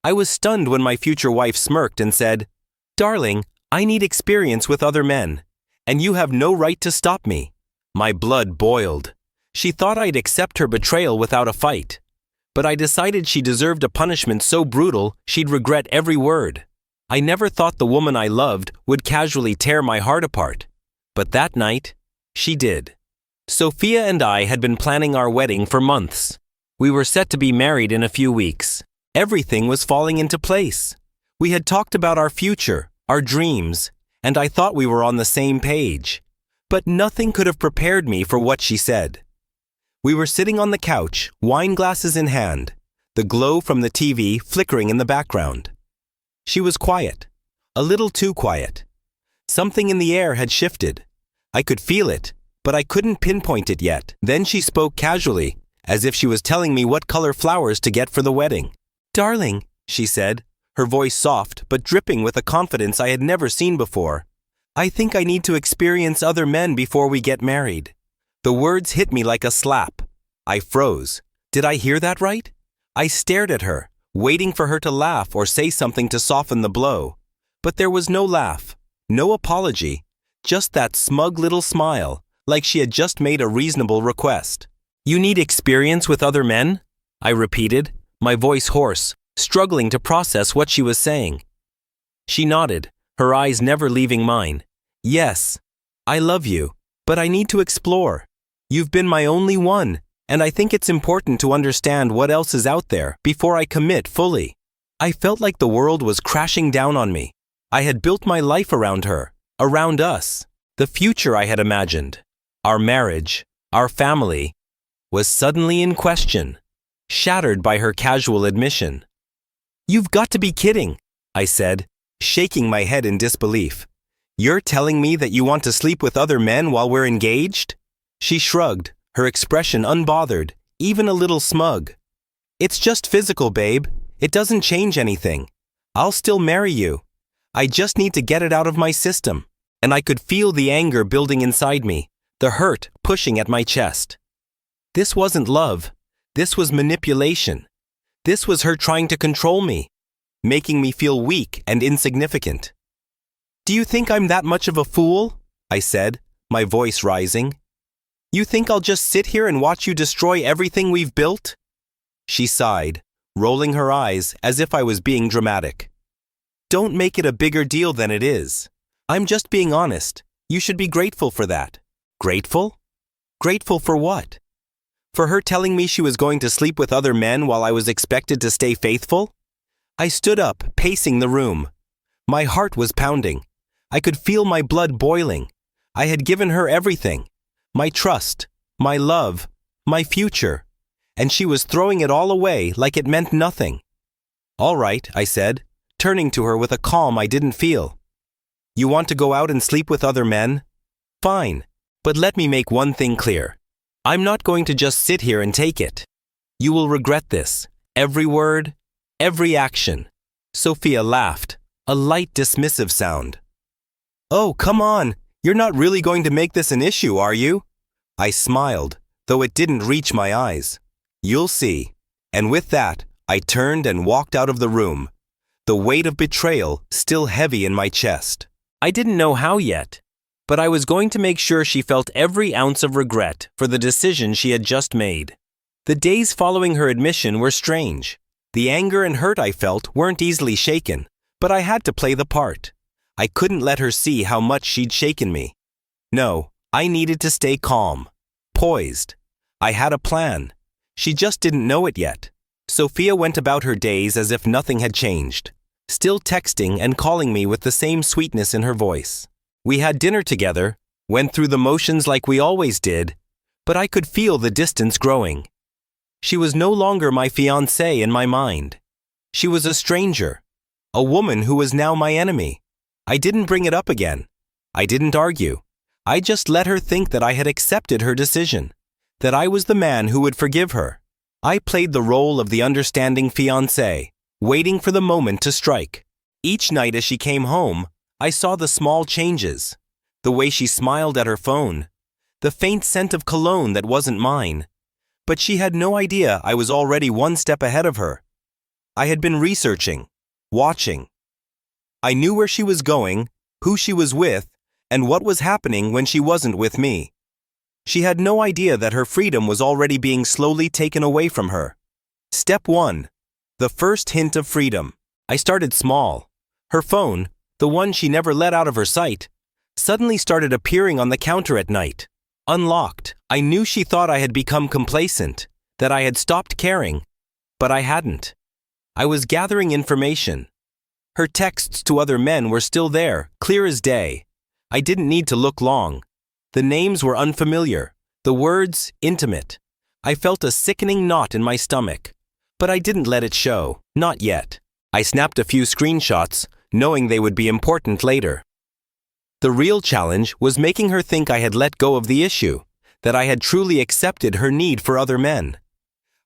I was stunned when my future wife smirked and said, "Darling, I need experience with other men, and you have no right to stop me." My blood boiled. She thought I'd accept her betrayal without a fight. But I decided she deserved a punishment so brutal she'd regret every word. I never thought the woman I loved would casually tear my heart apart. But that night, she did. Sophia and I had been planning our wedding for months. We were set to be married in a few weeks. Everything was falling into place. We had talked about our future, our dreams, and I thought we were on the same page. But nothing could have prepared me for what she said. We were sitting on the couch, wine glasses in hand, the glow from the TV flickering in the background. She was quiet, a little too quiet. Something in the air had shifted. I could feel it, but I couldn't pinpoint it yet. Then she spoke casually, as if she was telling me what color flowers to get for the wedding. "Darling," she said, her voice soft but dripping with a confidence I had never seen before. "I think I need to experience other men before we get married." The words hit me like a slap. I froze. Did I hear that right? I stared at her, waiting for her to laugh or say something to soften the blow. But there was no laugh, no apology, just that smug little smile, like she had just made a reasonable request. "You need experience with other men?" I repeated, my voice hoarse, struggling to process what she was saying. She nodded, her eyes never leaving mine. "Yes, I love you, but I need to explore. You've been my only one, and I think it's important to understand what else is out there before I commit fully." I felt like the world was crashing down on me. I had built my life around her, around us. The future I had imagined, our marriage, our family, was suddenly in question, shattered by her casual admission. "You've got to be kidding," I said, shaking my head in disbelief. "You're telling me that you want to sleep with other men while we're engaged?" She shrugged, her expression unbothered, even a little smug. "It's just physical, babe. It doesn't change anything. I'll still marry you. I just need to get it out of my system." And I could feel the anger building inside me, the hurt pushing at my chest. This wasn't love. This was manipulation. This was her trying to control me, making me feel weak and insignificant. "Do you think I'm that much of a fool?" I said, my voice rising. "You think I'll just sit here and watch you destroy everything we've built?" She sighed, rolling her eyes as if I was being dramatic. "Don't make it a bigger deal than it is. I'm just being honest. You should be grateful for that." Grateful? Grateful for what? For her telling me she was going to sleep with other men while I was expected to stay faithful? I stood up, pacing the room. My heart was pounding. I could feel my blood boiling. I had given her everything. My trust, my love, my future. And she was throwing it all away like it meant nothing. "All right," I said, turning to her with a calm I didn't feel. "You want to go out and sleep with other men? Fine, but let me make one thing clear. I'm not going to just sit here and take it. You will regret this, every word, every action." Sophia laughed, a light dismissive sound. "Oh, come on, you're not really going to make this an issue, are you?" I smiled, though it didn't reach my eyes. "You'll see." And with that, I turned and walked out of the room, the weight of betrayal still heavy in my chest. I didn't know how yet, but I was going to make sure she felt every ounce of regret for the decision she had just made. The days following her admission were strange. The anger and hurt I felt weren't easily shaken, but I had to play the part. I couldn't let her see how much she'd shaken me. No, I needed to stay calm, poised. I had a plan. She just didn't know it yet. Sophia went about her days as if nothing had changed, still texting and calling me with the same sweetness in her voice. We had dinner together, went through the motions like we always did, but I could feel the distance growing. She was no longer my fiancée in my mind. She was a stranger, a woman who was now my enemy. I didn't bring it up again. I didn't argue. I just let her think that I had accepted her decision, that I was the man who would forgive her. I played the role of the understanding fiancé, waiting for the moment to strike. Each night as she came home, I saw the small changes, the way she smiled at her phone, the faint scent of cologne that wasn't mine. But she had no idea I was already one step ahead of her. I had been researching, watching. I knew where she was going, who she was with, and what was happening when she wasn't with me. She had no idea that her freedom was already being slowly taken away from her. Step 1. The first hint of freedom. I started small. Her phone, the one she never let out of her sight, suddenly started appearing on the counter at night. Unlocked. I knew she thought I had become complacent, that I had stopped caring, but I hadn't. I was gathering information. Her texts to other men were still there, clear as day. I didn't need to look long. The names were unfamiliar, the words intimate. I felt a sickening knot in my stomach, but I didn't let it show, not yet. I snapped a few screenshots, knowing they would be important later. The real challenge was making her think I had let go of the issue, that I had truly accepted her need for other men.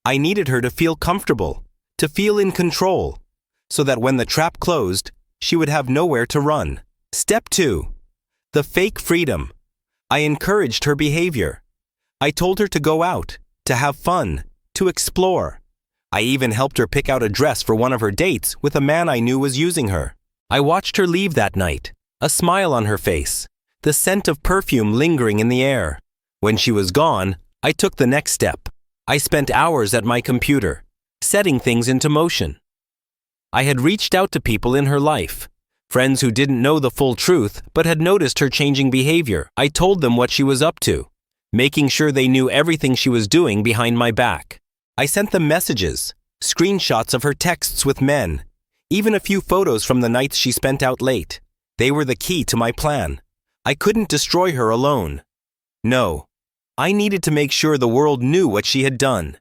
I needed her to feel comfortable, to feel in control, so that when the trap closed, she would have nowhere to run. Step 2. The fake freedom. I encouraged her behavior. I told her to go out, to have fun, to explore. I even helped her pick out a dress for one of her dates with a man I knew was using her. I watched her leave that night, a smile on her face, the scent of perfume lingering in the air. When she was gone, I took the next step. I spent hours at my computer, setting things into motion. I had reached out to people in her life, friends who didn't know the full truth but had noticed her changing behavior. I told them what she was up to, making sure they knew everything she was doing behind my back. I sent them messages, screenshots of her texts with men, even a few photos from the nights she spent out late. They were the key to my plan. I couldn't destroy her alone. No, I needed to make sure the world knew what she had done.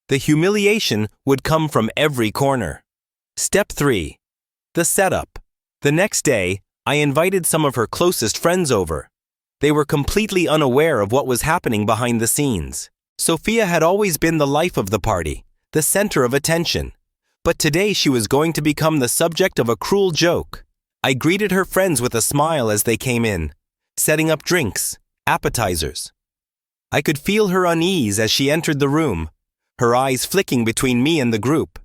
The humiliation would come from every corner. Step 3. The setup. The next day, I invited some of her closest friends over. They were completely unaware of what was happening behind the scenes. Sophia had always been the life of the party, the center of attention. But today she was going to become the subject of a cruel joke. I greeted her friends with a smile as they came in, setting up drinks, appetizers. I could feel her unease as she entered the room, her eyes flicking between me and the group.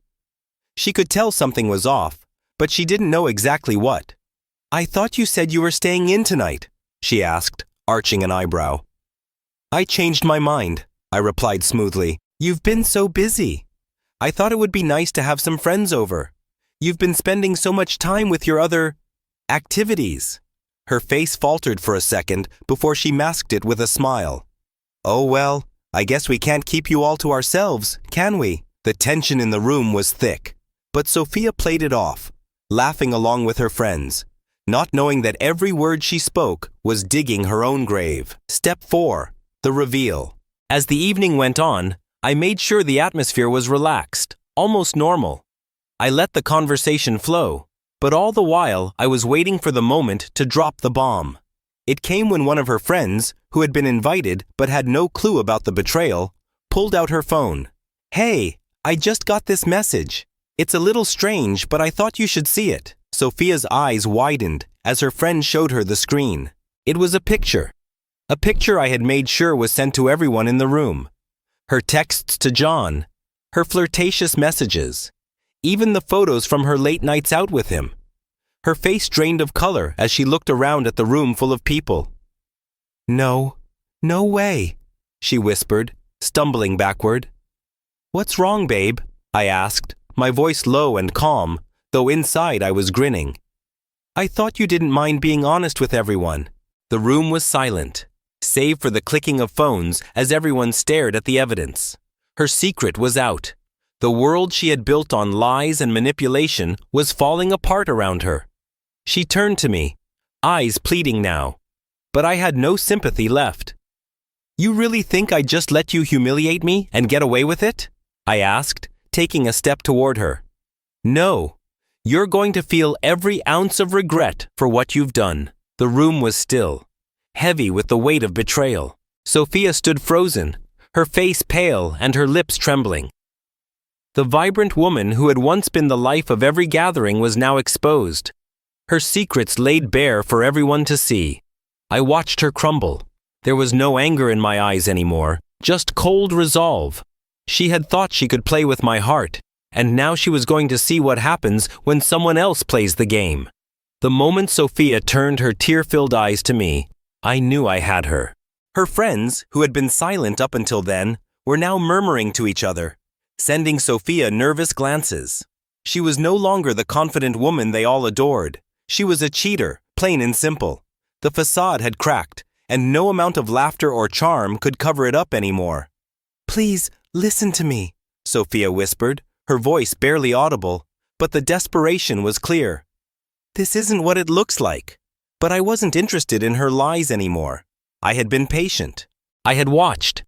She could tell something was off, but she didn't know exactly what. "I thought you said you were staying in tonight," she asked, arching an eyebrow. "I changed my mind," I replied smoothly. "You've been so busy. I thought it would be nice to have some friends over. You've been spending so much time with your other activities." Her face faltered for a second before she masked it with a smile. "Oh well, I guess we can't keep you all to ourselves, can we?" The tension in the room was thick, but Sophia played it off, laughing along with her friends, not knowing that every word she spoke was digging her own grave. Step 4. The reveal. As the evening went on, I made sure the atmosphere was relaxed, almost normal. I let the conversation flow, but all the while I was waiting for the moment to drop the bomb. It came when one of her friends, who had been invited but had no clue about the betrayal, pulled out her phone. "Hey, I just got this message. It's a little strange, but I thought you should see it." Sophia's eyes widened as her friend showed her the screen. It was a picture I had made sure was sent to everyone in the room. Her texts to John, her flirtatious messages, even the photos from her late nights out with him. Her face drained of color as she looked around at the room full of people. No way," she whispered, stumbling backward. "What's wrong, babe?" I asked, my voice low and calm, though inside I was grinning. "I thought you didn't mind being honest with everyone." The room was silent, save for the clicking of phones as everyone stared at the evidence. Her secret was out. The world she had built on lies and manipulation was falling apart around her. She turned to me, eyes pleading now, but I had no sympathy left. "You really think I'd just let you humiliate me and get away with it?" I asked, taking a step toward her. "No, you're going to feel every ounce of regret for what you've done." The room was still, heavy with the weight of betrayal. Sophia stood frozen, her face pale and her lips trembling. The vibrant woman who had once been the life of every gathering was now exposed, her secrets laid bare for everyone to see. I watched her crumble. There was no anger in my eyes anymore, just cold resolve. She had thought she could play with my heart, and now she was going to see what happens when someone else plays the game. The moment Sophia turned her tear-filled eyes to me, I knew I had her. Her friends, who had been silent up until then, were now murmuring to each other, sending Sophia nervous glances. She was no longer the confident woman they all adored. She was a cheater, plain and simple. The facade had cracked, and no amount of laughter or charm could cover it up anymore. "Please, listen to me," Sophia whispered, her voice barely audible, but the desperation was clear. This isn't what it looks like. But I wasn't interested in her lies anymore. I had been patient. I had watched.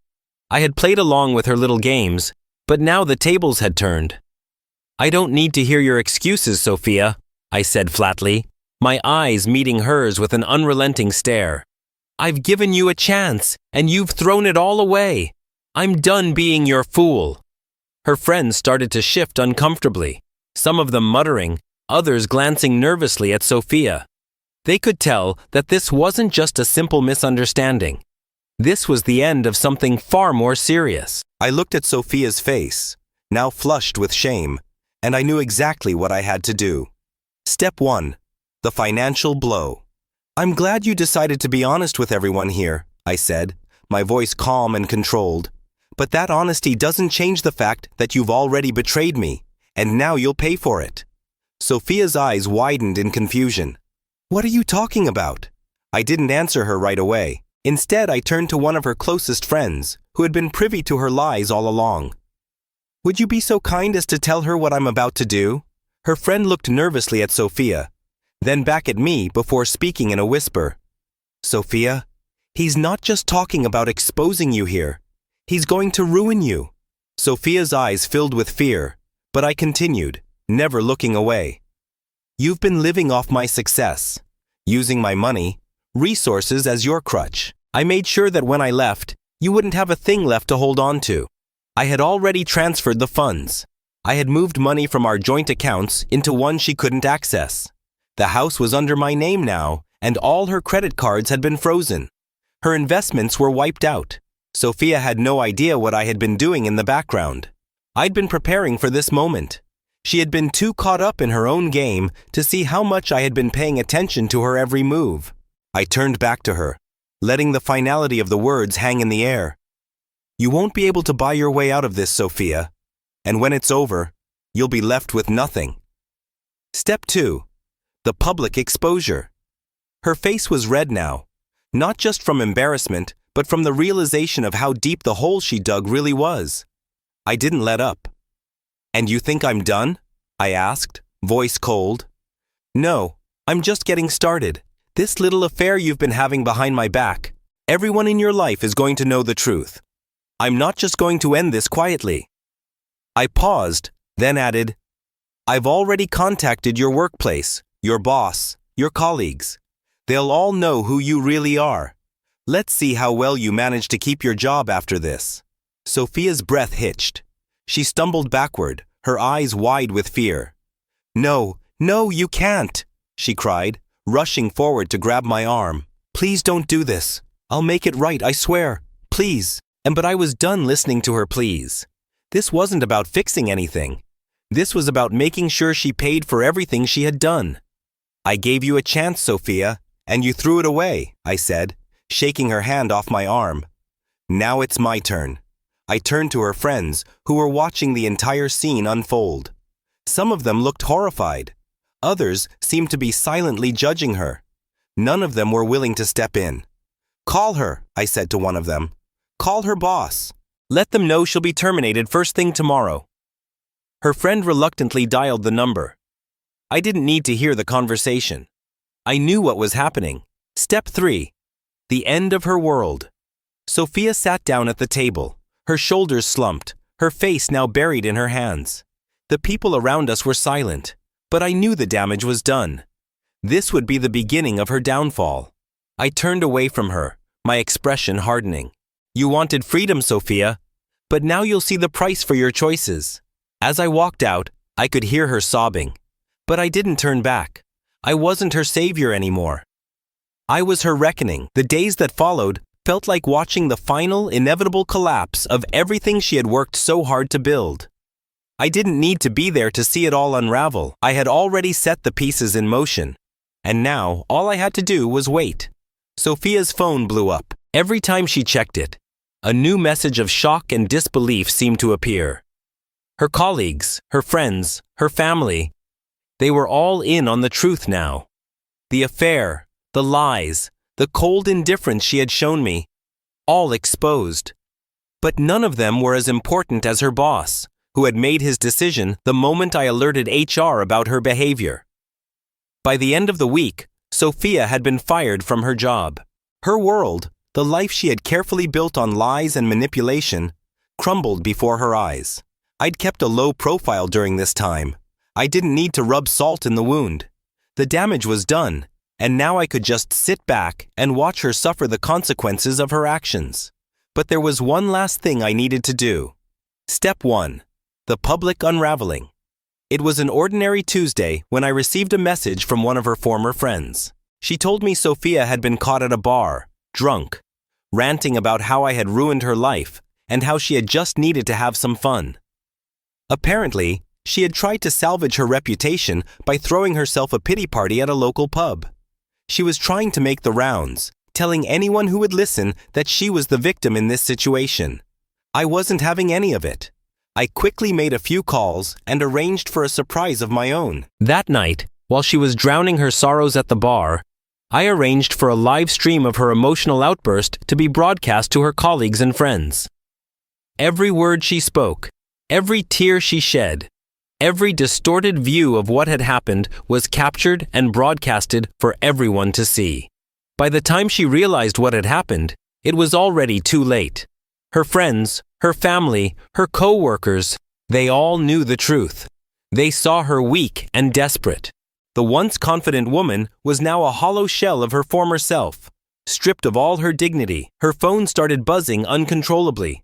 I had played along with her little games, but now the tables had turned. "I don't need to hear your excuses, Sophia," I said flatly, my eyes meeting hers with an unrelenting stare. "I've given you a chance, and you've thrown it all away. I'm done being your fool." Her friends started to shift uncomfortably, some of them muttering, others glancing nervously at Sophia. They could tell that this wasn't just a simple misunderstanding. This was the end of something far more serious. I looked at Sophia's face, now flushed with shame, and I knew exactly what I had to do. Step 1. The financial blow. "I'm glad you decided to be honest with everyone here," I said, my voice calm and controlled. "But that honesty doesn't change the fact that you've already betrayed me, and now you'll pay for it." Sophia's eyes widened in confusion. "What are you talking about?" I didn't answer her right away. Instead, I turned to one of her closest friends, who had been privy to her lies all along. "Would you be so kind as to tell her what I'm about to do?" Her friend looked nervously at Sophia, then back at me before speaking in a whisper. "Sophia, he's not just talking about exposing you here. He's going to ruin you." Sophia's eyes filled with fear, but I continued, never looking away. "You've been living off my success, using my money, resources as your crutch. I made sure that when I left, you wouldn't have a thing left to hold on to. I had already transferred the funds. I had moved money from our joint accounts into one she couldn't access. The house was under my name now, and all her credit cards had been frozen. Her investments were wiped out. Sophia had no idea what I had been doing in the background. I'd been preparing for this moment. She had been too caught up in her own game to see how much I had been paying attention to her every move. I turned back to her, letting the finality of the words hang in the air. "You won't be able to buy your way out of this, Sophia. And when it's over, you'll be left with nothing." Step 2. The public exposure. Her face was red now, not just from embarrassment, but from the realization of how deep the hole she dug really was. I didn't let up. "And you think I'm done?" I asked, voice cold. "No, I'm just getting started. This little affair you've been having behind my back, everyone in your life is going to know the truth. I'm not just going to end this quietly." I paused, then added, "I've already contacted your workplace, your boss, your colleagues. They'll all know who you really are. Let's see how well you manage to keep your job after this." Sophia's breath hitched. She stumbled backward, her eyes wide with fear. "No, no, you can't," she cried, rushing forward to grab my arm. "Please don't do this. I'll make it right, I swear. Please." But I was done listening to her pleas. This wasn't about fixing anything. This was about making sure she paid for everything she had done. "I gave you a chance, Sophia, and you threw it away," I said, shaking her hand off my arm. "Now it's my turn." I turned to her friends, who were watching the entire scene unfold. Some of them looked horrified. Others seemed to be silently judging her. None of them were willing to step in. "Call her," I said to one of them. "Call her boss. Let them know she'll be terminated first thing tomorrow." Her friend reluctantly dialed the number. I didn't need to hear the conversation. I knew what was happening. Step 3. The end of her world. Sophia sat down at the table, her shoulders slumped, her face now buried in her hands. The people around us were silent, but I knew the damage was done. This would be the beginning of her downfall. I turned away from her, my expression hardening. "You wanted freedom, Sophia, but now you'll see the price for your choices." As I walked out, I could hear her sobbing, but I didn't turn back. I wasn't her savior anymore. I was her reckoning. The days that followed felt like watching the final, inevitable collapse of everything she had worked so hard to build. I didn't need to be there to see it all unravel. I had already set the pieces in motion. And now, all I had to do was wait. Sophia's phone blew up. Every time she checked it, a new message of shock and disbelief seemed to appear. Her colleagues, her friends, her family, they were all in on the truth now. The affair, the lies, the cold indifference she had shown me, all exposed. But none of them were as important as her boss, who had made his decision the moment I alerted HR about her behavior. By the end of the week, Sophia had been fired from her job. Her world, the life she had carefully built on lies and manipulation, crumbled before her eyes. I'd kept a low profile during this time. I didn't need to rub salt in the wound. The damage was done, and now I could just sit back and watch her suffer the consequences of her actions. But there was one last thing I needed to do. Step 1. The public unraveling. It was an ordinary Tuesday when I received a message from one of her former friends. She told me Sophia had been caught at a bar, drunk, ranting about how I had ruined her life and how she had just needed to have some fun. Apparently, she had tried to salvage her reputation by throwing herself a pity party at a local pub. She was trying to make the rounds, telling anyone who would listen that she was the victim in this situation. I wasn't having any of it. I quickly made a few calls and arranged for a surprise of my own. That night, while she was drowning her sorrows at the bar, I arranged for a live stream of her emotional outburst to be broadcast to her colleagues and friends. Every word she spoke, every tear she shed, every distorted view of what had happened was captured and broadcasted for everyone to see. By the time she realized what had happened, it was already too late. Her friends, her family, her co-workers, they all knew the truth. They saw her weak and desperate. The once confident woman was now a hollow shell of her former self. Stripped of all her dignity, her phone started buzzing uncontrollably.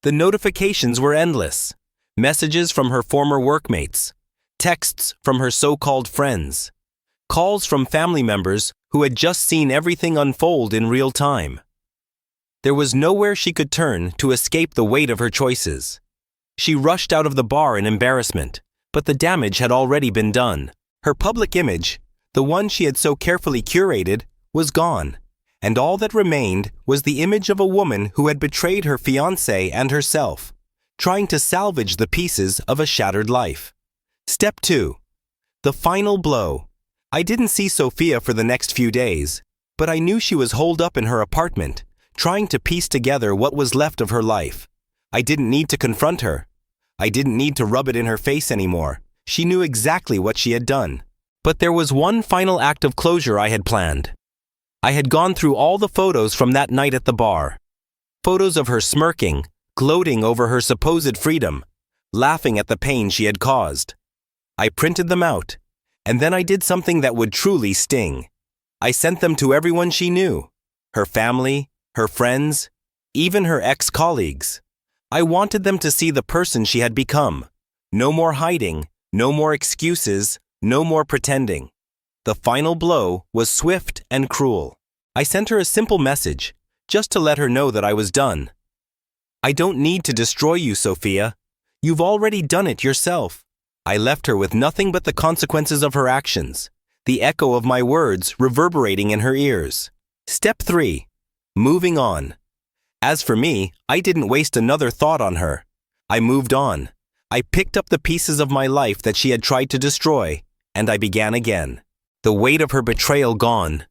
The notifications were endless. Messages from her former workmates, texts from her so-called friends, calls from family members who had just seen everything unfold in real time. There was nowhere she could turn to escape the weight of her choices. She rushed out of the bar in embarrassment, but the damage had already been done. Her public image, the one she had so carefully curated, was gone, and all that remained was the image of a woman who had betrayed her fiancé and herself, trying to salvage the pieces of a shattered life. Step 2. The final blow. I didn't see Sophia for the next few days, but I knew she was holed up in her apartment, trying to piece together what was left of her life. I didn't need to confront her. I didn't need to rub it in her face anymore. She knew exactly what she had done. But there was one final act of closure I had planned. I had gone through all the photos from that night at the bar. Photos of her smirking, gloating over her supposed freedom, laughing at the pain she had caused. I printed them out, and then I did something that would truly sting. I sent them to everyone she knew, her family, her friends, even her ex-colleagues. I wanted them to see the person she had become. No more hiding, no more excuses, no more pretending. The final blow was swift and cruel. I sent her a simple message, just to let her know that I was done. I don't need to destroy you, Sophia. You've already done it yourself. I left her with nothing but the consequences of her actions, the echo of my words reverberating in her ears. Step 3. Moving on. As for me, I didn't waste another thought on her. I moved on. I picked up the pieces of my life that she had tried to destroy, and I began again. The weight of her betrayal gone.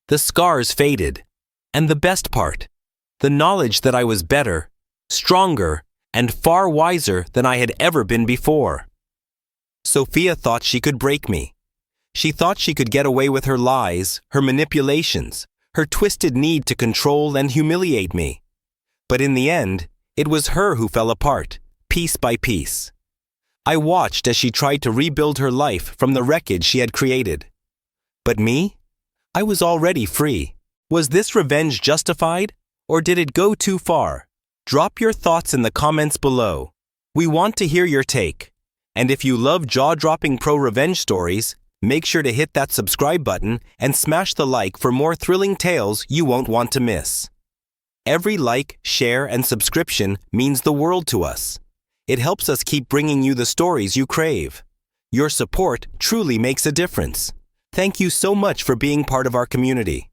The scars faded. And the best part, the knowledge that I was better, stronger, and far wiser than I had ever been before. Sophia thought she could break me. She thought she could get away with her lies, her manipulations, her twisted need to control and humiliate me. But in the end, it was her who fell apart, piece by piece. I watched as she tried to rebuild her life from the wreckage she had created. But me? I was already free. Was this revenge justified, or did it go too far? Drop your thoughts in the comments below. We want to hear your take. And if you love jaw-dropping pro-revenge stories, make sure to hit that subscribe button and smash the like for more thrilling tales you won't want to miss. Every like, share, and subscription means the world to us. It helps us keep bringing you the stories you crave. Your support truly makes a difference. Thank you so much for being part of our community.